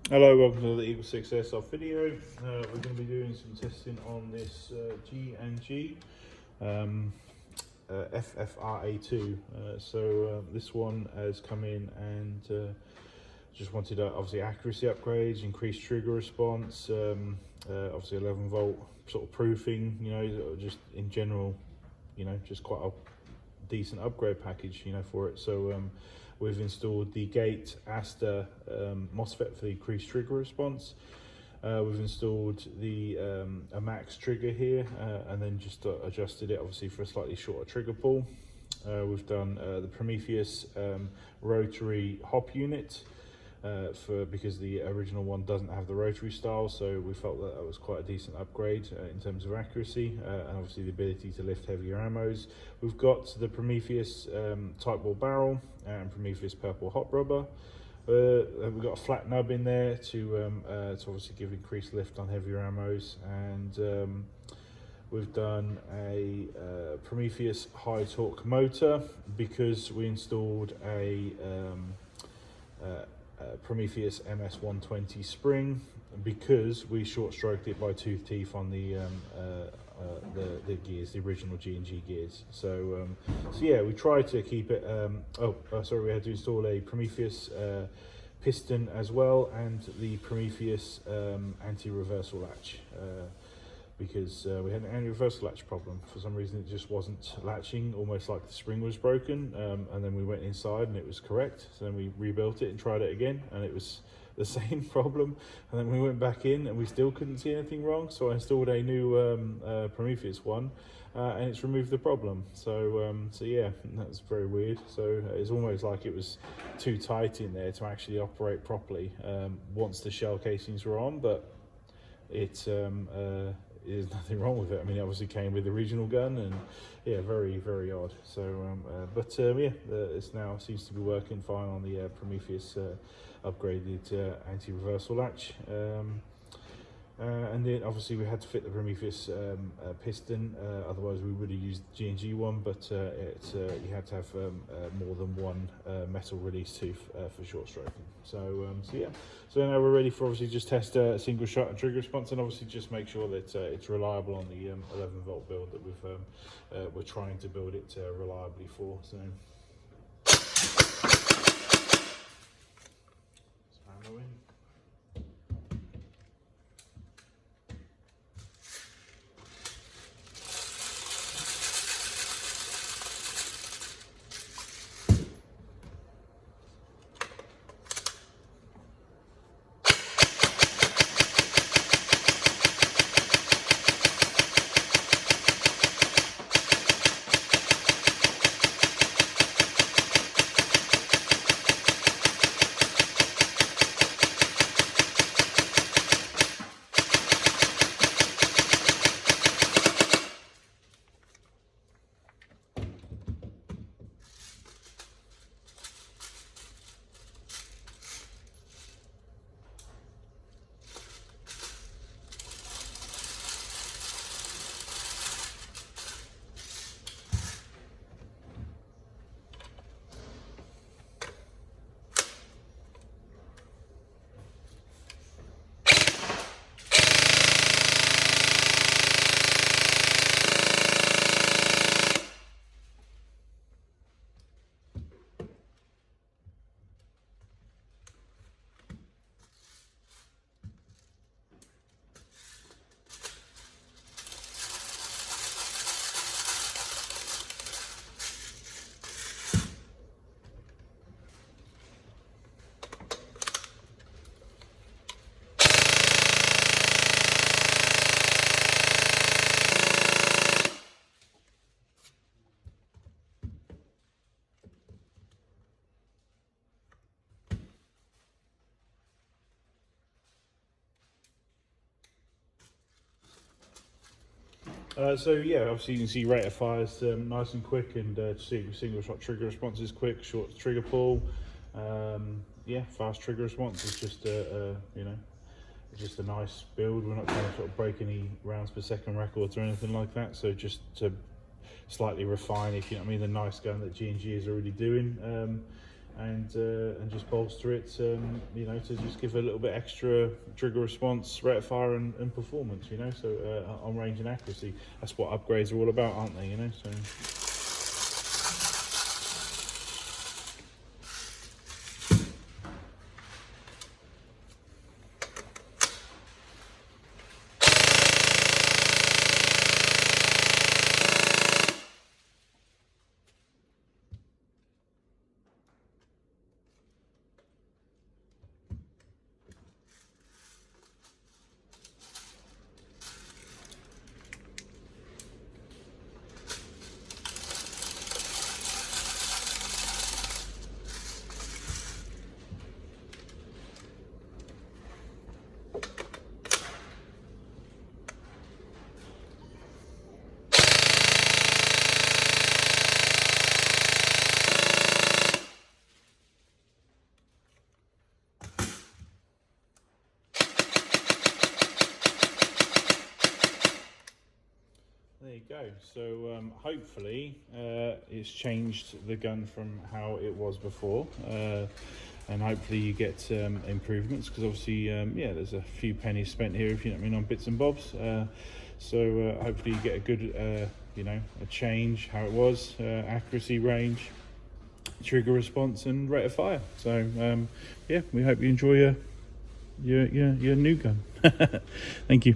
Hello, welcome to the Eagle 6 Airsoft video. We're going to be doing some testing on this G&G Ffra2. This one has come in and just wanted obviously accuracy upgrades, increased trigger response, obviously 11 volt sort of proofing, you know, just in general, you know, just quite a decent upgrade package, you know, for it. So we've installed the gate Aster MOSFET for the increased trigger response. We've installed the a Maxx trigger here, and then just adjusted it obviously for a slightly shorter trigger pull. We've done the Prometheus Rotary hop unit because the original one doesn't have the rotary style, so we felt that was quite a decent upgrade in terms of accuracy and obviously the ability to lift heavier ammos. We've got the Prometheus Tightbore barrel and Prometheus purple hot rubber. We've got a flat nub in there to obviously give increased lift on heavier ammos, and we've done a Prometheus High Torque motor because we installed a Prometheus MS120 spring because we short stroked it by tooth teeth on the gears, the original G&G gears. So yeah, we tried to keep it. Sorry, we had to install a Prometheus piston as well, and the Prometheus anti-reversal latch because we had an anti-reversal latch problem. For some reason it just wasn't latching, almost like the spring was broken, and then we went inside and it was correct. So then we rebuilt it and tried it again and it was the same problem, and then we went back in and we still couldn't see anything wrong. So I installed a new Prometheus one, and it's removed the problem. So yeah, that's very weird. So it's almost like it was too tight in there to actually operate properly once the shell casings were on, but it there's nothing wrong with it. I mean, it obviously came with the original gun, and yeah, very odd. So yeah, it's now seems to be working fine on the Prometheus upgraded anti-reversal latch. And then obviously we had to fit the Prometheus piston, otherwise we would have used the G&G one, but you had to have more than one metal release tooth for short stroking. So yeah, so now we're ready for obviously just test a single shot and trigger response, and obviously just make sure that it's reliable on the 11 volt build that we're trying to build it reliably for. So ammo in. So yeah, obviously you can see rate of fire is nice and quick, and single shot trigger response is quick, short trigger pull. Yeah, fast trigger response is just you know, just a nice build. We're not trying to sort of break any rounds per second records or anything like that. So just to slightly refine, if you know what I mean, the nice gun that G&G is already doing. and just bolster it, you know, to just give a little bit extra trigger response, rate of fire, and performance, you know. So on range and accuracy, that's what upgrades are all about, aren't they? You know, so. There you go. So hopefully it's changed the gun from how it was before, and hopefully you get improvements, because obviously yeah, there's a few pennies spent here, if you know what I mean, on bits and bobs. So hopefully you get a good you know, a change how it was, accuracy, range, trigger response, and rate of fire. So yeah, we hope you enjoy your new gun. Thank you.